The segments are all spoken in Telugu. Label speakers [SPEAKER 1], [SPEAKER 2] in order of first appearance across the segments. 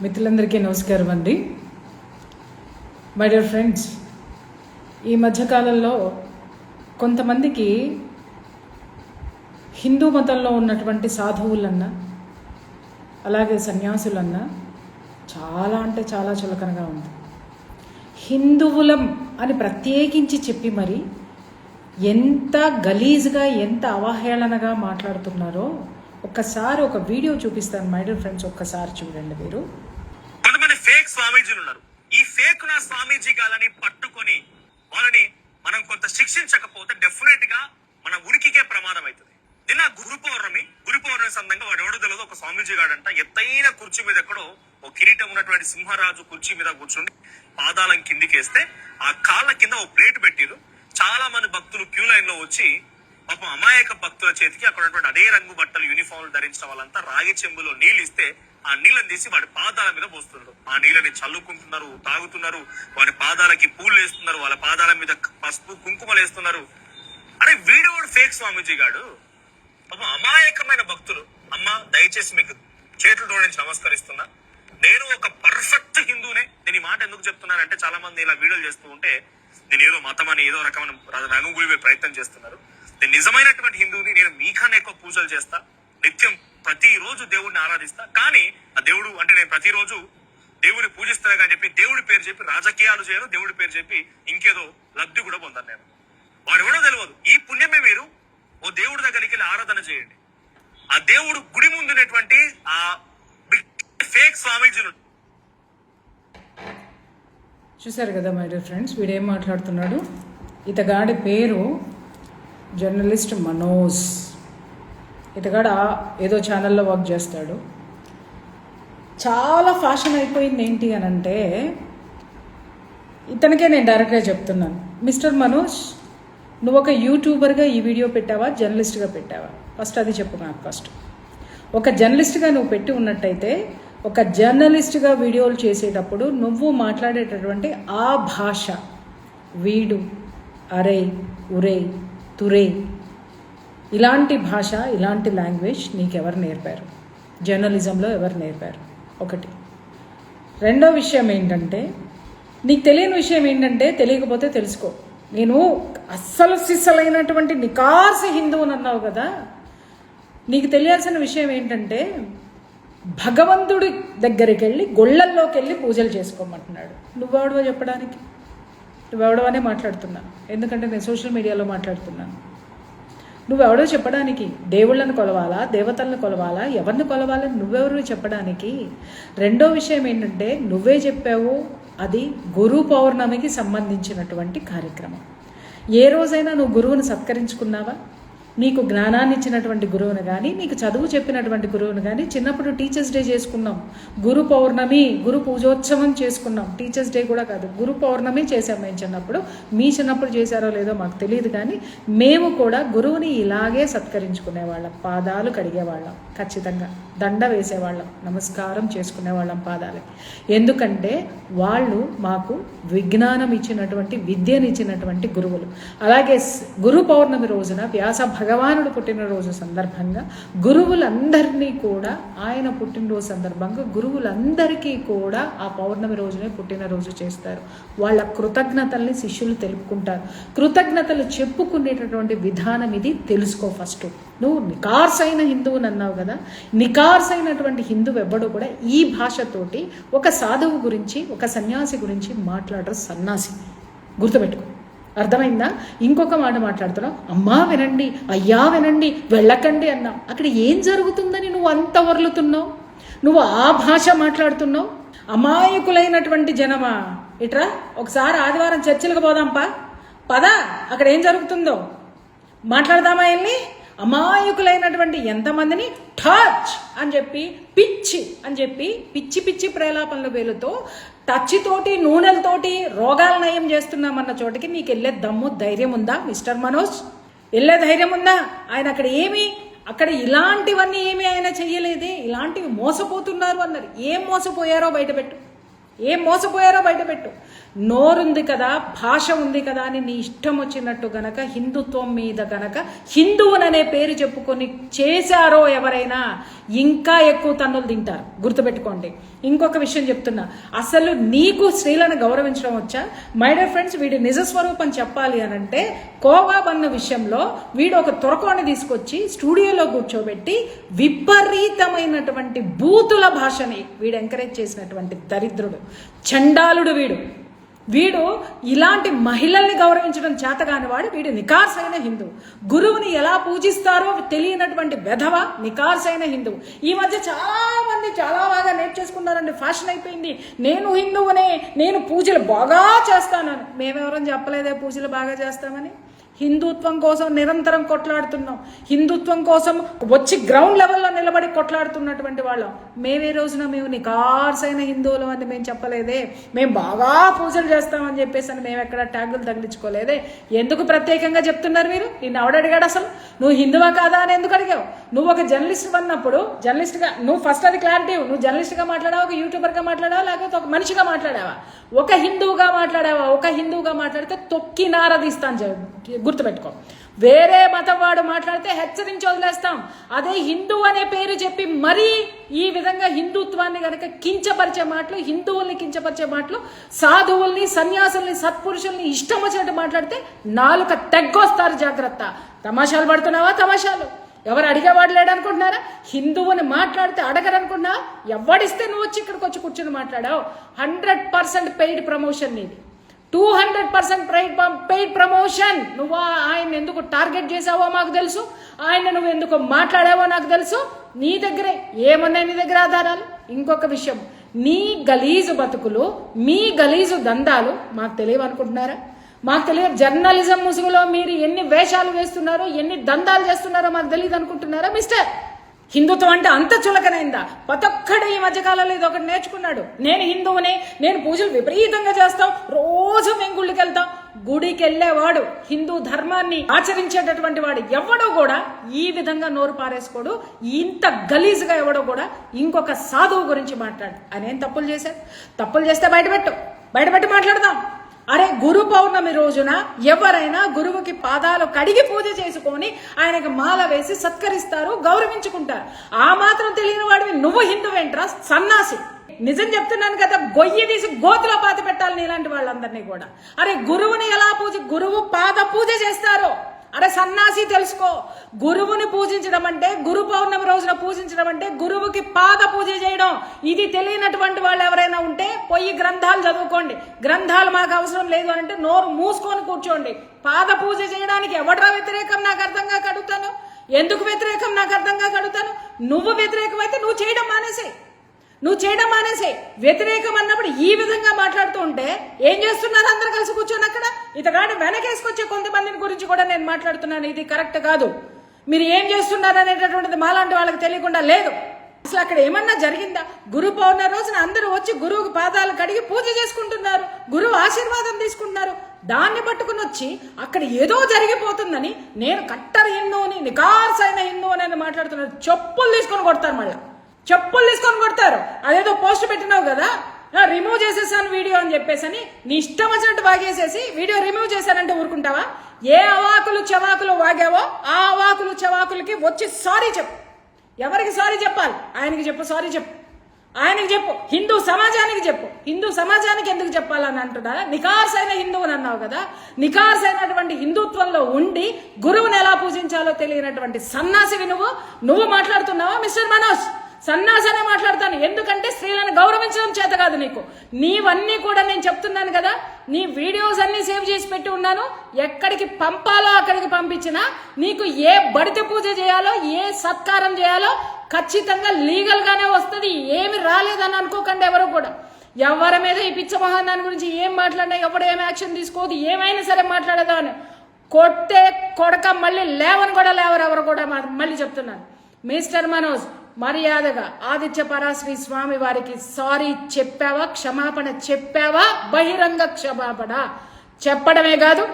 [SPEAKER 1] మిత్రులందరికీ నమస్కారం అండి. మై డియర్ ఫ్రెండ్స్, ఈ మధ్యకాలంలో కొంతమందికి హిందూ మతంలో ఉన్నటువంటి సాధువులన్నా అలాగే సన్యాసులన్నా చాలా అంటే చాలా చులకనగా ఉంది. హిందువులం అని ప్రత్యేకించి చెప్పి మరి ఎంత గలీజ్గా ఎంత అవహేళనగా మాట్లాడుతున్నారో ఒక్కసారి ఒక వీడియో చూపిస్తాను మై డియర్ ఫ్రెండ్స్, ఒక్కసారి చూడండి. మీరు
[SPEAKER 2] కొంతమంది ఫేక్ స్వామీజీలు ఉన్నారు. ఈ ఫేక్ నా స్వామీజీ గాలని పట్టుకొని వాళ్ళని మనం కొంత శిక్షించకపోతే డెఫినెట్ గా మన ఉనికికే ప్రమాదం అవుతుంది. నిన్న గురు పౌర్ణమి సందర్భంగా వాడు ఎవడో తెలియదు ఒక స్వామీజీ గాడంట ఎత్తైన కుర్చీ మీద ఎక్కడో ఒక కిరీటం ఉన్నటువంటి సింహరాజు కుర్చీ మీద కూర్చుని పాదాలను కిందికేస్తే ఆ కాళ్ళ కింద ఓ ప్లేట్ పెట్టిరు. చాలా మంది భక్తులు క్యూ లైన్ లో వచ్చి పాపం అమాయక భక్తుల చేతికి అక్కడ ఉన్నటువంటి అదే రంగు బట్టలు యూనిఫామ్లు ధరించిన వాళ్ళంతా రాగి చెంబులో నీళ్ళు ఇస్తే ఆ నీళ్ళని తీసి వాడి పాదాల మీద పోస్తున్నారు. ఆ నీళ్ళని చల్లుకుంటున్నారు, తాగుతున్నారు, వాడి పాదాలకి పూలు వేస్తున్నారు, వాళ్ళ పాదాల మీద పసుపు కుంకుమలు వేస్తున్నారు. అరే వీడియోడు ఫేక్ స్వామీజీ గాడు పాపం అమాయకమైన భక్తులు. అమ్మ దయచేసి మీకు చేతులు జోడించి నమస్కరిస్తున్నా. నేను ఒక పర్ఫెక్ట్ హిందూనే. నేను ఈ మాట ఎందుకు చెప్తున్నానంటే చాలా మంది ఇలా వీడియోలు చేస్తూ ఉంటే నేను ఏదో మతం అని ఏదో రకమైన రంగుగులివే ప్రయత్నం చేస్తున్నారు. నేను నిజమైనటువంటి హిందువుని. నేను మీకన్నా ఎక్కువ పూజలు చేస్తా, నిత్యం ప్రతిరోజు దేవుడిని ఆరాధిస్తా. కానీ ఆ దేవుడు అంటే నేను ప్రతిరోజు దేవుడిని పూజిస్తున్నా కానీ చెప్పి దేవుడి పేరు చెప్పి రాజకీయాలు చేయను, దేవుడి పేరు చెప్పి ఇంకేదో లబ్ధి కూడా పొందాను నేను. వాడు ఎవడో తెలియదు. ఈ పుణ్యమే మీరు ఓ దేవుడి దగ్గరికి వెళ్ళి ఆరాధన చేయండి. ఆ దేవుడు గుడి ముందున్నటువంటి ఆ ఫేక్ స్వామీజీలు
[SPEAKER 1] చూశారు కదా మై డియర్ ఫ్రెండ్స్, వీడేం మాట్లాడుతున్నాడు. ఇతగాడి పేరు జర్నలిస్ట్ మనోజ్. ఇతగాడ ఏదో ఛానల్లో వర్క్ చేస్తాడు. చాలా ఫ్యాషన్ అయిపోయింది. ఏంటి అని అంటే ఇతనికే నేను డైరెక్ట్గా చెప్తున్నాను, మిస్టర్ మనోజ్, నువ్వు ఒక యూట్యూబర్గా ఈ వీడియో పెట్టావా, జర్నలిస్ట్గా పెట్టావా? ఫస్ట్ అది చెప్పు నాకు. ఫస్ట్ ఒక జర్నలిస్ట్గా నువ్వు పెట్టి ఉన్నట్టయితే ఒక జర్నలిస్ట్గా వీడియోలు చేసేటప్పుడు నువ్వు మాట్లాడేటటువంటి ఆ భాష, వీడు, అరే, ఉరే, తురే, ఇలాంటి భాష, ఇలాంటి లాంగ్వేజ్ నీకెవరు నేర్పారు? జర్నలిజంలో ఎవరు నేర్పారు? ఒకటి. రెండో విషయం ఏంటంటే, నీకు తెలియని విషయం ఏంటంటే, తెలియకపోతే తెలుసుకో. నేను అస్సలు సిస్సలైనటువంటి నికార్సి హిందువుని అన్నావు కదా. నీకు తెలియాల్సిన విషయం ఏంటంటే, భగవంతుడి దగ్గరికి వెళ్ళి గొళ్ళల్లోకి వెళ్ళి పూజలు చేసుకోమంటున్నాడు. నువ్వెవడవో చెప్పడానికి? నువ్వెవడవనే మాట్లాడుతున్నాను, ఎందుకంటే నేను సోషల్ మీడియాలో మాట్లాడుతున్నాను. నువ్వెవడో చెప్పడానికి? దేవుళ్ళని కొలవాలా, దేవతలను కొలవాలా, ఎవరిని కొలవాలని నువ్వెవరు చెప్పడానికి? రెండో విషయం ఏంటంటే, నువ్వే చెప్పావు, అది గురు పౌర్ణమికి సంబంధించినటువంటి కార్యక్రమం. ఏ రోజైనా నువ్వు గురువుని సత్కరించుకున్నావా? నీకు జ్ఞానాన్ని ఇచ్చినటువంటి గురువుని కానీ, నీకు చదువు చెప్పినటువంటి గురువుని కానీ, చిన్నప్పుడు టీచర్స్ డే చేసుకున్నాం, గురు పౌర్ణమి, గురు పూజోత్సవం చేసుకున్నాం. టీచర్స్ డే కూడా కాదు, గురు పౌర్ణమి చేసాం మేము చిన్నప్పుడు. మీ చిన్నప్పుడు చేశారో లేదో మాకు తెలియదు, కానీ మేము కూడా గురువుని ఇలాగే సత్కరించుకునేవాళ్ళం, పాదాలు కడిగేవాళ్ళం, ఖచ్చితంగా దండ వేసేవాళ్ళం, నమస్కారం చేసుకునేవాళ్ళం పాదాలకి. ఎందుకంటే వాళ్ళు మాకు విజ్ఞానం ఇచ్చినటువంటి, విద్యను ఇచ్చినటువంటి గురువులు. అలాగే గురు పౌర్ణమి రోజున వ్యాస భగవానుడు పుట్టినరోజు సందర్భంగా గురువులందరినీ కూడా, ఆయన పుట్టినరోజు సందర్భంగా గురువులందరికీ కూడా ఆ పౌర్ణమి రోజునే పుట్టినరోజు చేస్తారు. వాళ్ళ కృతజ్ఞతల్ని శిష్యులు తెలుపుకుంటారు. కృతజ్ఞతలు చెప్పుకునేటటువంటి విధానం ఇది, తెలుసుకో ఫస్ట్. నువ్వు నికార్సైన హిందువుని అన్నావు కదా. నికార్సైనటువంటి హిందువు ఎవ్వడూ కూడా ఈ భాషతోటి ఒక సాధువు గురించి, ఒక సన్యాసి గురించి మాట్లాడరు. సన్నాసి, గుర్తుపెట్టుకో, అర్థమైందా? ఇంకొక మాట మాట్లాడుతున్నావు, అమ్మా వినండి, అయ్యా వినండి, వెళ్ళకండి అన్నావు. అక్కడ ఏం జరుగుతుందని నువ్వు అంత వర్లుతున్నావు? నువ్వు ఆ భాష మాట్లాడుతున్నావు. అమాయకులైనటువంటి జనమా, ఇట్రా ఒకసారి ఆదివారం చర్చిలకు పోదాంపా, పదా, అక్కడ ఏం జరుగుతుందో మాట్లాడదామా వెళ్ళి. అమాయకులైనటువంటి ఎంతమందిని టచ్ అని చెప్పి, పిచ్చి అని చెప్పి, పిచ్చి పిచ్చి ప్రేలాపనల వేలుతో, టచ్ తోటి, నూనెలతోటి రోగాలు నయం చేస్తున్నామన్న చోటికి నీకు వెళ్ళే దమ్ము, ధైర్యం ఉందా మిస్టర్ మనోజ్? వెళ్ళే ధైర్యం ఉందా? ఆయన అక్కడ ఇలాంటివన్నీ ఏమీ ఆయన చెయ్యలేదే. ఇలాంటివి మోసపోతున్నారు అన్నారు. ఏం మోసపోయారో బయటపెట్టు. ఏం మోసపోయారో బయటపెట్టు. నోరుంది కదా, భాష ఉంది కదా అని నీ ఇష్టం వచ్చినట్టు గనక హిందుత్వం మీద గనక హిందువుననే పేరు చెప్పుకొని చేశారో ఎవరైనా ఇంకా ఎక్కువ తన్నులు తింటారు, గుర్తుపెట్టుకోండి. ఇంకొక విషయం చెప్తున్నా, అసలు నీకు స్త్రీలను గౌరవించడం వచ్చా? మై డియర్ ఫ్రెండ్స్, వీడి నిజస్వరూపం చెప్పాలి అనంటే కోవా బన్న విషయంలో వీడు ఒక తొరకోని తీసుకొచ్చి స్టూడియోలో కూర్చోబెట్టి విపరీతమైనటువంటి బూతుల భాషని వీడు ఎంకరేజ్ చేసినటువంటి దరిద్రుడు, చండాలుడు వీడు ఇలాంటి మహిళల్ని గౌరవించడం చేతగాని వాడు. వీడు నికార్సైన హిందూ. గురువుని ఎలా పూజిస్తారో తెలియనటువంటి వెధవ నికార్సైన హిందూ. ఈ మధ్య చాలా మంది చాలా బాగా నేర్చేసుకున్నారండి, ఫ్యాషన్ అయిపోయింది. నేను హిందువునే, నేను పూజలు బాగా చేస్తానని. మేమెవరం చెప్పలేదే పూజలు బాగా చేస్తామని. హిందుత్వం కోసం నిరంతరం కొట్లాడుతున్నాం, హిందుత్వం కోసం వచ్చి గ్రౌండ్ లెవెల్లో నిలబడి కొట్లాడుతున్నటువంటి వాళ్ళం. మేమే రోజున మేము నికార్సైన హిందువులు అని మేము చెప్పలేదే, మేము బాగా పూజలు చేస్తామని చెప్పేసి అని మేము ఎక్కడ ట్యాగులు తగిలించుకోలేదే. ఎందుకు ప్రత్యేకంగా చెప్తున్నారు మీరు? నిన్ను ఎవడడిగాడు అసలు? నువ్వు హిందువా కాదా అని ఎందుకు అడిగావు? నువ్వు ఒక జర్నలిస్ట్ అన్నప్పుడు జర్నలిస్ట్గా నువ్వు ఫస్ట్ అది క్లారిటీ. నువ్వు జర్నలిస్ట్గా మాట్లాడావా, ఒక యూట్యూబర్గా మాట్లాడావా, లేకపోతే ఒక మనిషిగా మాట్లాడావా? ఒక హిందువుగా మాట్లాడావా? ఒక హిందువుగా మాట్లాడితే తొక్కి నారదీస్తాను, గుర్తుపెట్టుకో. వేరే మతం వాడు మాట్లాడితే హెచ్చరించి వదిలేస్తాం. అదే హిందూ అనే పేరు చెప్పి మరీ ఈ విధంగా హిందుత్వాన్ని కనుక కించపరిచే మాటలు, హిందువుల్ని కించపరిచే మాటలు, సాధువుల్ని, సన్యాసుల్ని, సత్పురుషుల్ని ఇష్టం వచ్చినట్టు మాట్లాడితే నాలుక తెగ్గొస్తారు, జాగ్రత్త. తమాషాలు పడుతున్నావా? తమాషాలు. ఎవరు అడిగేవాడు లేడు అనుకుంటున్నారా? హిందువుని మాట్లాడితే అడగరనుకున్నా? ఎవడిస్తే నువ్వు వచ్చి ఇక్కడికి వచ్చి కూర్చొని మాట్లాడావు? 100% పెయిడ్ ప్రమోషన్ నీది, 200% పెయిడ్ ప్రమోషన్. నువ్వు ఆయన ఎందుకు టార్గెట్ చేసావో మాకు తెలుసు, ఆయన నువ్వు ఎందుకు మాట్లాడావో నాకు తెలుసు. నీ దగ్గరే ఏమున్నాయి, నీ దగ్గర ఆధారాలు. ఇంకొక విషయం, నీ గలీజు బతుకులు, మీ గలీజు దందాలు మాకు తెలియవు అనుకుంటున్నారా? మాకు తెలియదు. జర్నలిజం ముసుగులో మీరు ఎన్ని వేషాలు వేస్తున్నారో, ఎన్ని దందాలు చేస్తున్నారో మాకు తెలియదు అనుకుంటున్నారా? మిస్టర్, హిందుత్వం అంటే అంత చులకనైందా? ప్రతి ఒక్కడు ఈ మధ్యకాలంలో ఇది ఒకటి నేర్చుకున్నాడు. నేను హిందువునే, నేను పూజలు విపరీతంగా చేస్తాం, రోజు మేము గుడికి వెళ్తాం. గుడికి వెళ్ళేవాడు, హిందూ ధర్మాన్ని ఆచరించేటటువంటి వాడు ఎవడో కూడా ఈ విధంగా నోరు పారేసుకోడు. ఇంత గలీజుగా ఎవడో కూడా ఇంకొక సాధువు గురించి మాట్లాడు. ఆయన ఏం తప్పులు చేశారు? తప్పులు చేస్తే బయటపెట్టి మాట్లాడదాం. అరే, గురు పౌర్ణమి రోజున ఎవరైనా గురువుకి పాదాలు కడిగి పూజ చేసుకొని ఆయనకి మాల వేసి సత్కరిస్తారు, గౌరవించుకుంటారు. ఆ మాత్రం తెలియని వాడివి నువ్వు హిందువేంట్రా సన్నాసి? నిజం చెప్తున్నాను కదా, గొయ్యి తీసి గోతులో పాతి పెట్టాలి నీలాంటి వాళ్ళందరినీ కూడా. అరే, గురువుని ఎలా గురువు పాద పూజ చేస్తారో అరే సన్నాసి తెలుసుకో. గురువుని పూజించడం అంటే, గురు పౌర్ణమి రోజున పూజించడం అంటే గురువుకి పాద పూజ చేయడం. ఇది తెలియనటువంటి వాళ్ళు ఎవరైనా ఉంటే పోయి గ్రంథాలు చదువుకోండి. గ్రంథాలు మాకు అవసరం లేదు అంటే నోరు మూసుకొని కూర్చోండి. పాద పూజ చేయడానికి ఎవడరా వ్యతిరేకం నాకు అర్థం కాక అడుగుతాను. ఎందుకు వ్యతిరేకం నాకు అర్థం కాక అడుగుతాను. నువ్వు వ్యతిరేకమైతే నువ్వు చేయడం మానేసే. వ్యతిరేకం అన్నప్పుడు ఈ విధంగా మాట్లాడుతూ ఉంటే ఏం చేస్తున్నారు అందరు కలిసి కూర్చొని అక్కడ? ఇతగాడు వెనకేసుకొచ్చే కొంతమందిని గురించి కూడా నేను మాట్లాడుతున్నాను. ఇది కరెక్ట్ కాదు. మీరు ఏం చేస్తున్నారు అనేటటువంటిది మాలాంటి వాళ్ళకి తెలియకుండా లేదు. అసలు అక్కడ ఏమన్నా జరిగిందా? గురు పౌర్ణమి రోజున అందరూ వచ్చి గురువుకి పాదాలు కడిగి పూజ చేసుకుంటున్నారు, గురువు ఆశీర్వాదం తీసుకుంటున్నారు. దాన్ని పట్టుకుని వచ్చి అక్కడ ఏదో జరిగిపోతుందని నేను కట్టర్ హిందువుని, నికార్సైన హిందువుని అని మాట్లాడుతున్నారు. చెప్పులు తీసుకొని కొడతారు. అదేదో పోస్ట్ పెట్టినావు కదా, రిమూవ్ చేసేసాను వీడియో అని చెప్పేసి నీ ఇష్టం వచ్చినట్టు వాగేసేసి వీడియో రిమూవ్ చేశానంటే ఊరుకుంటావా? ఏ అవాకులు చెవాకులు వాగావో ఆ అవాకులు చెవాకులకి వచ్చి సారీ చెప్పు. ఎవరికి సారీ చెప్పాలి? ఆయనకి చెప్పు, సారీ చెప్పు, ఆయనకి చెప్పు, హిందూ సమాజానికి చెప్పు. హిందూ సమాజానికి ఎందుకు చెప్పాలని అంటున్నారా? నికార్సైన హిందువుని అన్నావు కదా, నికార్సైనటువంటి హిందుత్వంలో ఉండి గురువుని ఎలా పూజించాలో తెలియనటువంటి సన్నాసివి నువ్వు మాట్లాడుతున్నావా? మిస్టర్ మనోజ్, సన్నాసనే మాట్లాడతాను. ఎందుకంటే స్త్రీలను గౌరవించడం చేత కాదు నీకు. నీవన్నీ కూడా నేను చెప్తున్నాను కదా, నీ వీడియోస్ అన్ని సేవ్ చేసి పెట్టి ఉన్నాను. ఎక్కడికి పంపాలో అక్కడికి పంపించినా నీకు ఏ బడిత పూజ చేయాలో, ఏ సత్కారం చేయాలో ఖచ్చితంగా లీగల్ గానే వస్తుంది. ఏమి రాలేదని అనుకోకండి ఎవరు కూడా. ఎవరి మీద ఈ పిచ్చ మహానాన్ని గురించి ఏం మాట్లాడినా ఎవడు ఏం యాక్షన్ తీసుకోదు. ఏమైనా సరే మాట్లాడేదాన్ని కొట్టే కొడక మళ్ళీ లేవని కూడా లేవరు ఎవరు కూడా. మళ్ళీ చెప్తున్నాను, మిస్టర్ మనోజ్, మర్యాదగా ఆదిత్య పరాశ్రీ స్వామి వారికి సారీ చెప్పావా? క్షమాపణ చెప్పావా? బహిరంగ క్షమాపణ చెప్పడమే కాదు,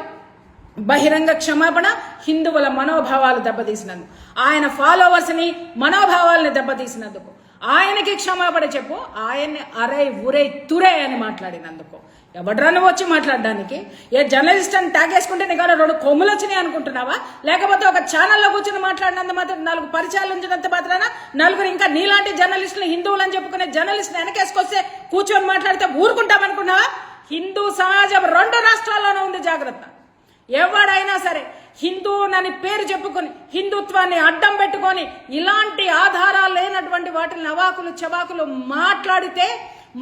[SPEAKER 1] బహిరంగ క్షమాపణ. హిందువుల మనోభావాలు దెబ్బతీసినందుకు, ఆయన ఫాలోవర్స్ ని మనోభావాలని దెబ్బతీసినందుకు, ఆయనకి క్షమాపణ చెప్పు. ఆయన్ని అరై ఉరై తురై అని మాట్లాడినందుకు ఎవడ్రా నువ్వు వచ్చి మాట్లాడడానికి? ఏ జర్నలిస్ట్ అని ట్యాగ్ వేసుకుంటే నీకు 2 కొమ్ములు వచ్చినాయి అనుకుంటున్నావా? లేకపోతే ఒక ఛానల్లో కూర్చొని మాట్లాడినంత మాత్రం 4 పరిచయాలు ఉంచినంత మాత్రాన నలుగురు ఇంకా నీలాంటి జర్నలిస్టులు హిందువులు అని చెప్పుకునే జర్నలిస్టులు వెనకేసుకొస్తే కూర్చొని మాట్లాడితే ఊరుకుంటామనుకున్నావా? హిందూ సమాజం 2 రాష్ట్రాల్లోనే ఉంది, జాగ్రత్త. ఎవడైనా సరే హిందువునని పేరు చెప్పుకొని హిందుత్వాన్ని అడ్డం పెట్టుకొని ఇలాంటి ఆధారాలు లేనటువంటి వాటిని అవాకులు చవాకులు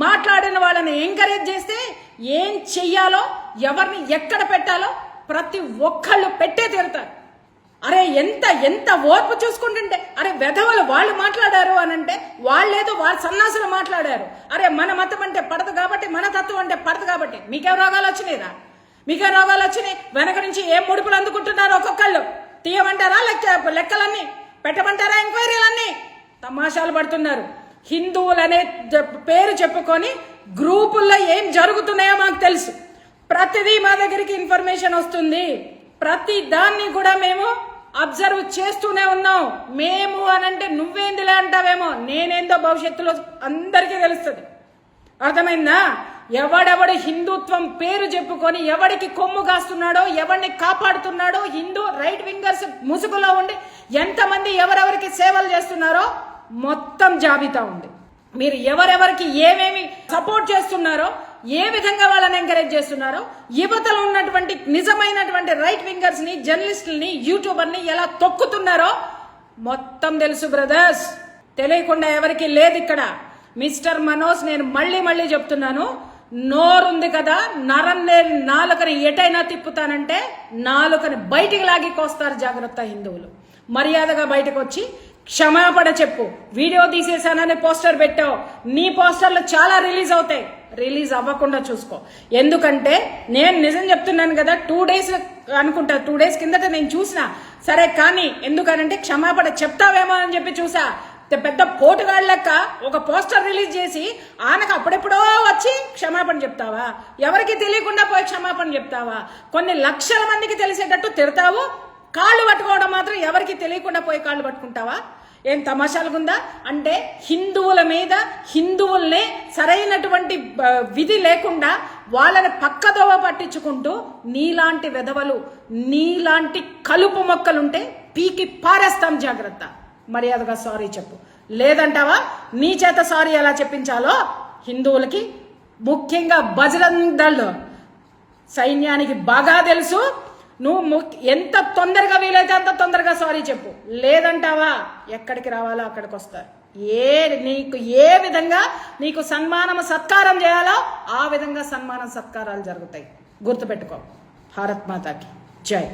[SPEAKER 1] మాట్లాడిన వాళ్ళని ఎంకరేజ్ చేస్తే ఏం చెయ్యాలో, ఎవరిని ఎక్కడ పెట్టాలో ప్రతి ఒక్కళ్ళు పెట్టే తీరుతారు. అరే ఎంత ఓర్పు చూసుకుంటుంటే, అరే వెధవలు వాళ్ళు మాట్లాడారు అని అంటే వాళ్ళేదో వాళ్ళ సన్నాసులు మాట్లాడారు. అరే మన మతం అంటే పడదు కాబట్టి, మన తత్వం అంటే పడదు కాబట్టి మీకేం రోగాలు వచ్చినాయిరా? మీకేం రోగాలు వచ్చినాయి? వెనక నుంచి ఏం ముడుపులు అందుకుంటున్నారు ఒక్కొక్కళ్ళు? తీయమంటారా లెక్కలన్నీ? పెట్టమంటారా ఎంక్వైరీలన్నీ? తమాషాలు పడుతున్నారు. హిందువులనే పేరు చెప్పుకొని గ్రూపుల్లో ఏం జరుగుతున్నాయో మాకు తెలుసు. ప్రతిదీ మా దగ్గరికి ఇన్ఫర్మేషన్ వస్తుంది. ప్రతి దాన్ని కూడా మేము అబ్జర్వ్ చేస్తూనే ఉన్నాం. మేము అనంటే నువ్వేందిలే అంటావేమో, నేనేందో భవిష్యత్తులో అందరికీ తెలుస్తుంది. అర్థమైందా? ఎవడెవడు హిందుత్వం పేరు చెప్పుకొని ఎవడికి కొమ్ము కాస్తున్నాడో, ఎవడిని కాపాడుతున్నాడో, హిందూ రైట్ వింగర్స్ ముసుగులో ఉండి ఎంతమంది ఎవరెవరికి సేవలు చేస్తున్నారో మొత్తం జాబితా ఉంది. మీరు ఎవరెవరికి ఏమేమి సపోర్ట్ చేస్తున్నారో, ఏ విధంగా వాళ్ళని ఎంకరేజ్ చేస్తున్నారో, యువతలో ఉన్నటువంటి నిజమైనటువంటి రైట్ వింగర్స్ ని, జర్నలిస్టుల్ని, యూట్యూబర్ని ఎలా తొక్కుతున్నారో మొత్తం తెలుసు బ్రదర్స్. తెలియకుండా ఎవరికి లేదు ఇక్కడ. మిస్టర్ మనోజ్, నేను మళ్ళీ చెప్తున్నాను, నోరుంది కదా, నాలుకని ఎటైనా తిప్పుతానంటే నాలుకని బయటికి లాగి కోస్తారు. జాగ్రత్త హిందువులు. మర్యాదగా బయటకు వచ్చి క్షమాపణ చెప్పు. వీడియో తీసేసానని పోస్టర్ పెట్టావు, నీ పోస్టర్లు చాలా రిలీజ్ అవుతాయి. రిలీజ్ అవ్వకుండా చూసుకో. ఎందుకంటే నేను నిజం చెప్తున్నాను కదా, 2 days అనుకుంటా, 2 days కిందట నేను చూసిన. సరే కానీ ఎందుకనంటే క్షమాపణ చెప్తావేమో అని చెప్పి చూసా. పెద్ద పోటుగాళ్ళ లెక్క ఒక పోస్టర్ రిలీజ్ చేసి ఆయనకు అప్పుడెప్పుడో వచ్చి క్షమాపణ చెప్తావా? ఎవరికి తెలియకుండా పోయి క్షమాపణ చెప్తావా? కొన్ని లక్షల మందికి తెలిసేటట్టు తిడతావు. కాళ్ళు పట్టుకోవడం మాత్రం ఎవరికి తెలియకుండా పోయి కాళ్ళు పట్టుకుంటావా? ఏం తమాషాలుగుందా? అంటే హిందువుల మీద హిందువుల్ని సరైనటువంటి విధి లేకుండా వాళ్ళని పక్కదోవ పట్టించుకుంటూ నీలాంటి వెధవలు, నీలాంటి కలుపు మొక్కలుంటే పీకి పారేస్తాం. జాగ్రత్త. మర్యాదగా సారీ చెప్పు. లేదంటావా నీ చేత సారీ ఎలా చెప్పించాలో హిందువులకి, ముఖ్యంగా బజరంగ్ దళ్ సైన్యానికి బాగా తెలుసు. నువ్వు ఎంత తొందరగా వీలైతే అంత తొందరగా సారీ చెప్పు. లేదంటావా ఎక్కడికి రావాలో అక్కడికి వస్తారు. నీకు ఏ విధంగా నీకు సన్మానం సత్కారం చేయాలో ఆ విధంగా సన్మానం సత్కారాలు జరుగుతాయి. గుర్తుపెట్టుకో. భారత్ మాతాకి జై.